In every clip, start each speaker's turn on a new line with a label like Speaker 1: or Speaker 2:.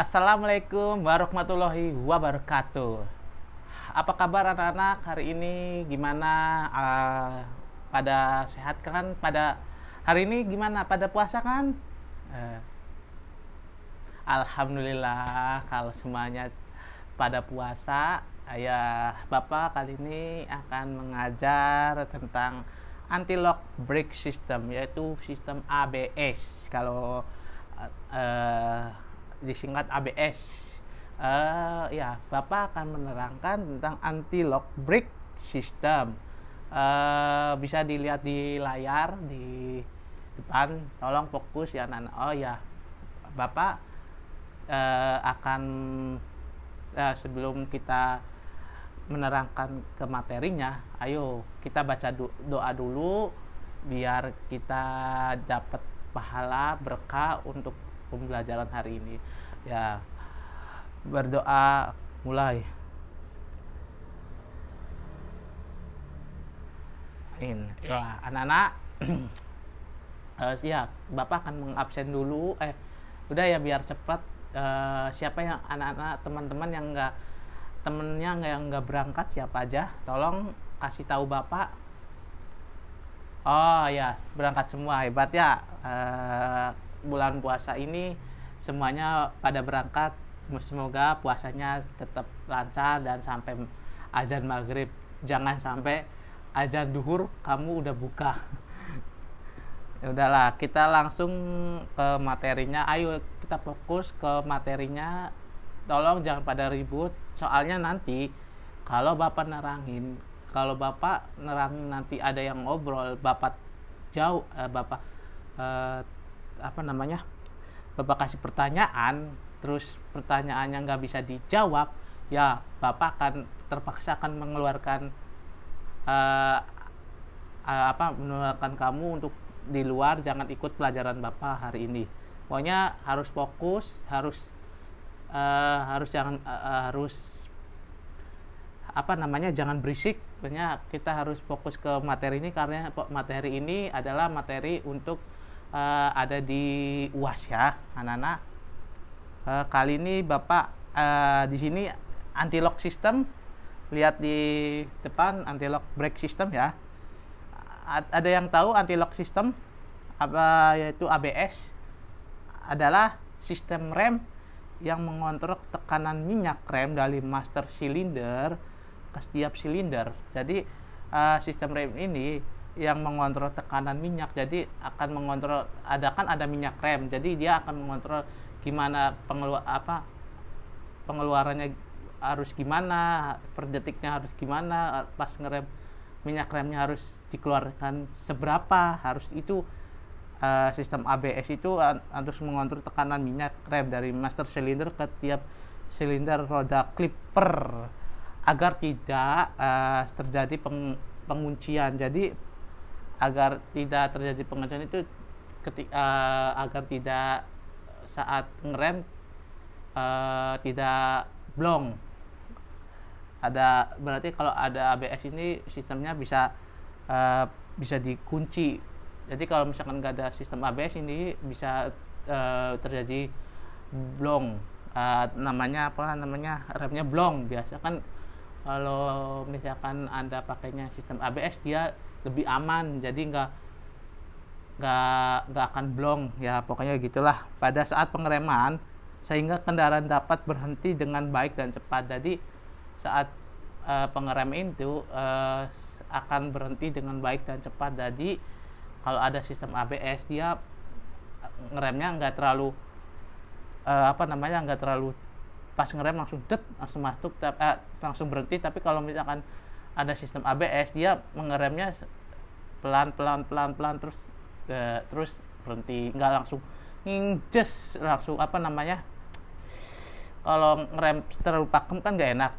Speaker 1: Assalamualaikum warahmatullahi wabarakatuh. Apa kabar anak-anak hari ini? Gimana? Pada sehat kan? Pada hari ini gimana? Pada puasa kan? Eh, Alhamdulillah kalau semuanya pada puasa. Ya, Bapak kali ini akan mengajar tentang anti-lock brake system, yaitu sistem ABS. Kalau eh, disingkat ABS. Ya, Bapak akan menerangkan tentang anti-lock brake system. Bisa dilihat di layar di depan. Tolong fokus ya anak-anak. Oh ya, Bapak akan sebelum kita menerangkan ke materinya, ayo kita baca doa dulu biar kita dapat pahala berkah untuk pembelajaran hari ini. Ya, berdoa mulai. Wah, anak-anak, siap. Bapak akan mengabsen dulu. Udah ya biar cepat. Siapa yang anak-anak teman-teman yang nggak berangkat siapa aja, tolong kasih tahu Bapak. Oh ya, berangkat semua, hebat ya. Bulan puasa ini semuanya pada berangkat. Semoga puasanya tetap lancar dan sampai azan maghrib. Jangan sampai azan duhur kamu udah buka. Ya udahlah, kita langsung ke materinya. Ayo kita fokus ke materinya. Tolong jangan pada ribut. Soalnya nanti kalau Bapak nerangin nanti ada yang ngobrol, Bapak jauh, Bapak kasih pertanyaan, terus pertanyaannya nggak bisa dijawab, ya Bapak akan mengeluarkan mengeluarkan kamu untuk di luar, jangan ikut pelajaran Bapak hari ini. Pokoknya harus fokus, harus jangan berisik. Pokoknya kita harus fokus ke materi ini karena materi ini adalah materi untuk ada di UAS ya, anak-anak. Kali ini Bapak di sini anti-lock system, lihat di depan anti-lock brake system ya. Ada yang tahu anti-lock system apa? Yaitu ABS adalah sistem rem yang mengontrol tekanan minyak rem dari master silinder ke setiap silinder. Jadi sistem rem ini yang mengontrol tekanan minyak, jadi akan mengontrol ada minyak rem, jadi dia akan mengontrol gimana pengeluarannya harus gimana, per detiknya harus gimana, pas ngerem minyak remnya harus dikeluarkan seberapa, harus itu. Sistem ABS itu untuk mengontrol tekanan minyak rem dari master silinder ke tiap silinder roda clipper agar tidak terjadi penguncian. Jadi agar tidak terjadi penguncian itu agar tidak saat ngerem tidak blong. Berarti kalau ada ABS ini sistemnya bisa dikunci. Jadi kalau misalkan nggak ada sistem ABS ini bisa terjadi blong. Namanya remnya blong. Biasa kan kalau misalkan Anda pakainya sistem ABS dia lebih aman, jadi nggak akan blong ya. Pokoknya gitulah pada saat pengereman, sehingga kendaraan dapat berhenti dengan baik dan cepat. Jadi saat pengerem itu akan berhenti dengan baik dan cepat. Jadi kalau ada sistem ABS dia ngeremnya nggak terlalu nggak terlalu pas ngerem langsung masuk langsung berhenti. Tapi kalau misalkan ada sistem ABS dia mengeremnya pelan terus berhenti, nggak langsung nginjes langsung kalau ngerem terlalu pakem kan nggak enak.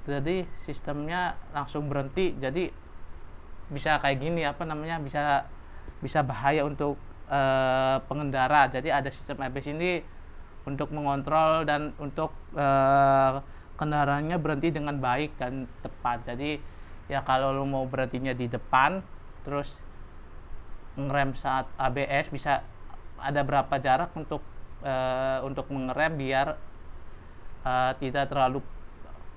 Speaker 1: Jadi sistemnya langsung berhenti, jadi bisa kayak gini bisa bahaya untuk pengendara. Jadi ada sistem ABS ini untuk mengontrol dan untuk kendaraannya berhenti dengan baik dan tepat. Jadi ya kalau lo mau berhentinya di depan terus ngerem saat ABS, bisa ada berapa jarak untuk mengerem biar tidak terlalu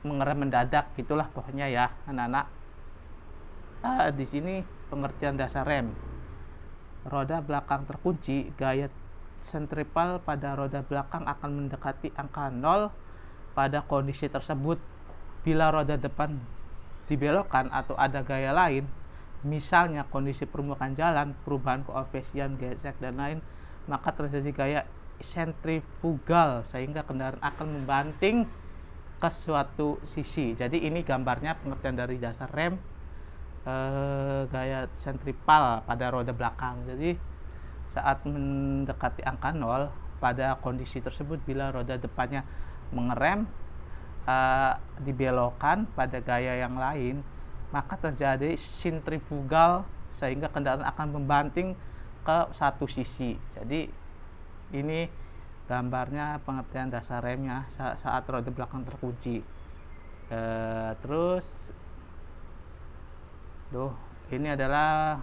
Speaker 1: mengerem mendadak, gitulah pokoknya ya anak-anak. Di sini pengertian dasar rem. Roda belakang terkunci, gaya sentripal pada roda belakang akan mendekati angka 0 pada kondisi tersebut. Bila roda depan dibelokkan atau ada gaya lain, misalnya kondisi permukaan jalan, perubahan koefisien gesek dan lain, maka terjadi gaya sentrifugal sehingga kendaraan akan membanting ke suatu sisi. Jadi ini gambarnya pengertian dari dasar rem, gaya sentripal pada roda belakang. Jadi saat mendekati angka 0 pada kondisi tersebut, bila roda depannya mengerem, dibelokkan pada gaya yang lain, maka terjadi sentrifugal sehingga kendaraan akan membanting ke satu sisi. Jadi ini gambarnya pengertian dasar remnya saat roda belakang terkunci. Terus ini adalah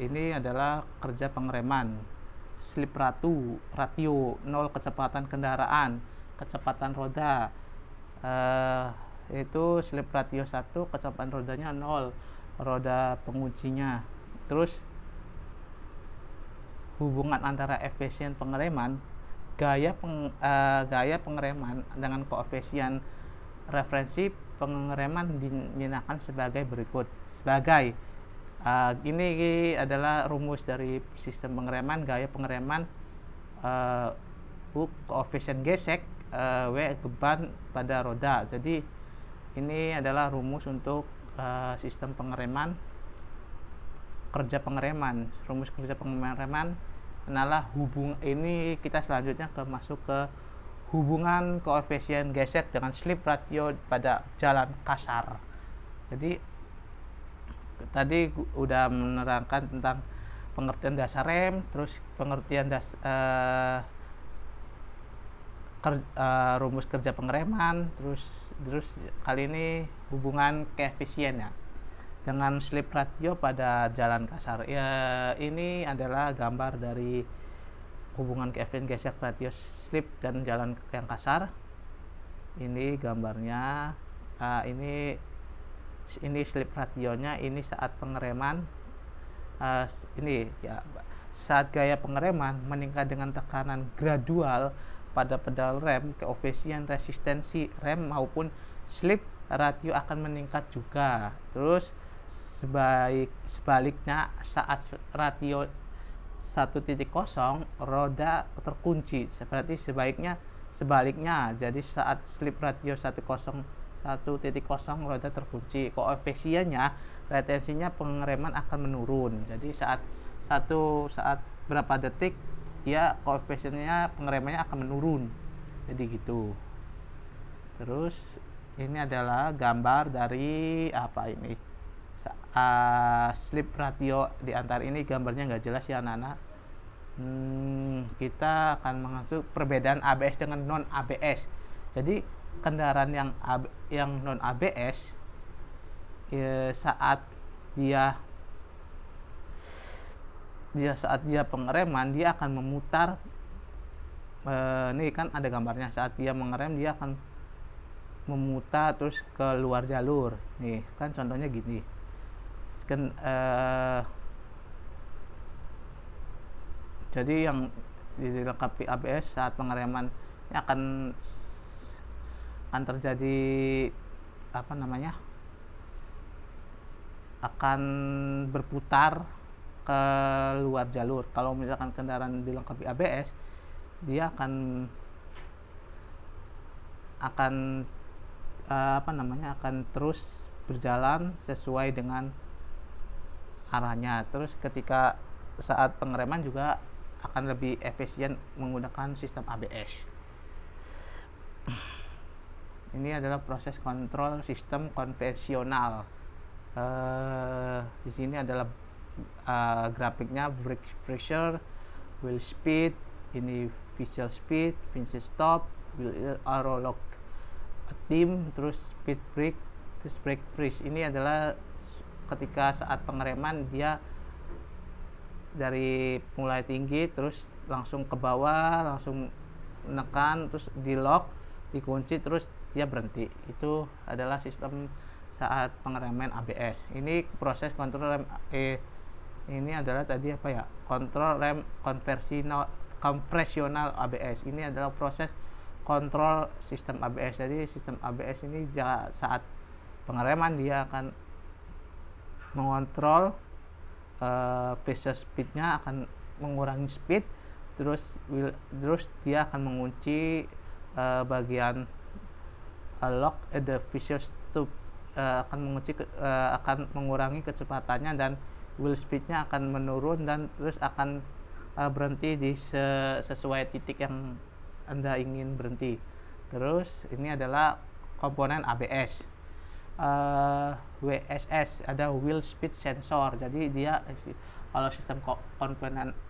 Speaker 1: ini adalah kerja pengereman. Slip ratio 0 kecepatan kendaraan, kecepatan roda, itu slip ratio 1, kecepatan rodanya 0, roda penguncinya. Terus hubungan antara efisien pengereman, gaya pengereman dengan koefisien referensi pengereman dinyatakan sebagai berikut. Ini adalah rumus dari sistem pengereman. Gaya pengereman U koefisien gesek, W beban pada roda. Jadi ini adalah rumus untuk sistem pengereman, kerja pengereman. Rumus kerja pengereman adalah ini kita selanjutnya masuk ke hubungan koefisien gesek dengan slip ratio pada jalan kasar. Jadi tadi udah menerangkan tentang pengertian dasar rem, terus pengertian rumus kerja pengereman, terus kali ini hubungan koefisiennya dengan slip ratio pada jalan kasar. Ya, ini adalah gambar dari hubungan koefisien gesek ratio slip dan jalan yang kasar. Ini gambarnya. Ini slip rationya. Ini saat pengereman. Ini ya, saat gaya pengereman meningkat dengan tekanan gradual pada pedal rem, koefisien resistensi rem maupun slip ratio akan meningkat juga. Terus sebaliknya, saat ratio 1.0 roda terkunci, berarti sebaliknya. Jadi saat slip ratio 1.0 roda terkunci, koefisiennya retensinya pengereman akan menurun. Jadi saat berapa detik dia koefisiennya pengeremannya akan menurun. Jadi gitu. Terus ini adalah gambar dari apa ini? Slip ratio di antara ini gambarnya nggak jelas ya anak-anak. Kita akan mengacu perbedaan ABS dengan non ABS. Jadi kendaraan yang non ABS saat dia pengereman, dia akan memutar. Ini kan ada gambarnya, saat dia mengerem dia akan memutar terus ke luar jalur. Nih kan contohnya gini kan. Jadi yang dilengkapi ABS saat pengereman ini akan terjadi akan berputar ke luar jalur. Kalau misalkan kendaraan dilengkapi ABS, dia akan terus berjalan sesuai dengan arahnya. Terus ketika saat pengereman juga akan lebih efisien menggunakan sistem ABS. Ini adalah proses kontrol sistem konvensional. Di sini adalah grafiknya: brake pressure, wheel speed, ini visual speed, vinci stop, wheel arrow lock dim, terus speed brake, terus brake freeze. Ini adalah ketika saat pengereman dia dari mulai tinggi terus langsung ke bawah, langsung menekan, terus di lock, dikunci, terus dia berhenti. Itu adalah sistem saat pengereman ABS. Ini proses kontrol rem. Ini adalah tadi apa ya, kontrol rem kompresional ABS. Ini adalah proses kontrol sistem ABS. Jadi sistem ABS ini saat pengereman dia akan mengontrol pressure speednya, akan mengurangi speed, terus dia akan mengunci bagian lock the pressure stop, akan mengurangi kecepatannya, dan wheel speednya akan menurun, dan terus akan berhenti di sesuai titik yang Anda ingin berhenti. Terus ini adalah komponen ABS. WSS ada wheel speed sensor. Jadi dia kalau sistem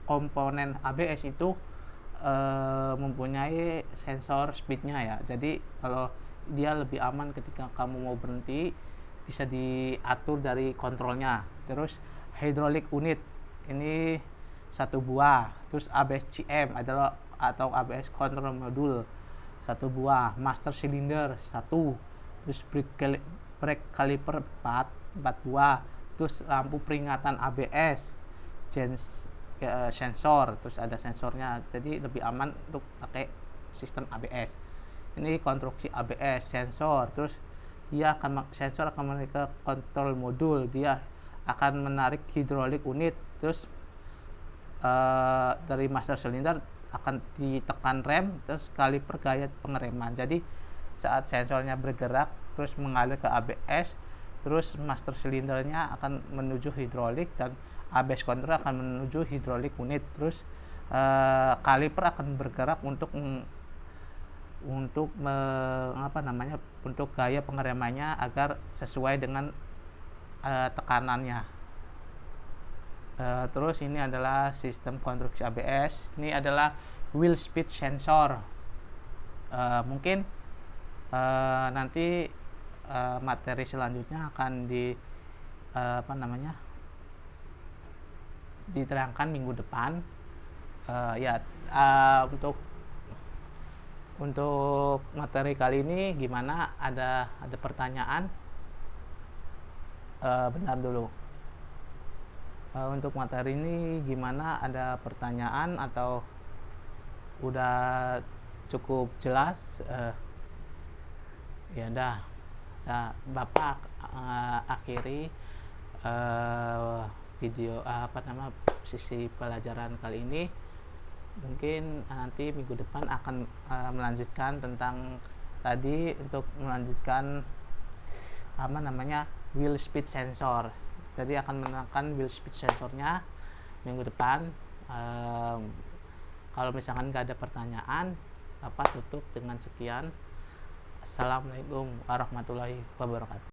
Speaker 1: komponen ABS itu mempunyai sensor speednya ya. Jadi kalau dia lebih aman ketika kamu mau berhenti, bisa diatur dari kontrolnya. Terus hydraulic unit ini 1 buah. Terus ABS CM adalah atau ABS control module 1 buah. Master cylinder 1. Terus brake caliper 4 buah. Terus lampu peringatan ABS sensor, terus ada sensornya, jadi lebih aman untuk pakai sistem ABS. Ini konstruksi ABS sensor. Terus sensor akan menarik ke kontrol modul, dia akan menarik hidrolik unit. Terus dari master cylinder akan ditekan rem, terus kaliper gaya pengereman. Jadi saat sensornya bergerak terus mengalir ke ABS, terus master silindernya akan menuju hidrolik, dan ABS control akan menuju hidrolik unit. Terus kaliper akan bergerak untuk gaya pengeremannya agar sesuai dengan tekanannya. Terus ini adalah sistem konstruksi ABS. Ini adalah wheel speed sensor. Mungkin nanti materi selanjutnya akan diterangkan minggu depan. Untuk materi kali ini gimana? Ada pertanyaan? Bentar dulu. Untuk materi ini gimana? Ada pertanyaan atau udah cukup jelas? Ya udah. Nah, Bapak akhiri video sisi pelajaran kali ini. Mungkin nanti minggu depan akan melanjutkan tentang tadi, untuk melanjutkan wheel speed sensor. Jadi akan menekan wheel speed sensornya minggu depan. Kalau misalkan nggak ada pertanyaan, Bapak tutup dengan sekian. Assalamualaikum warahmatullahi wabarakatuh.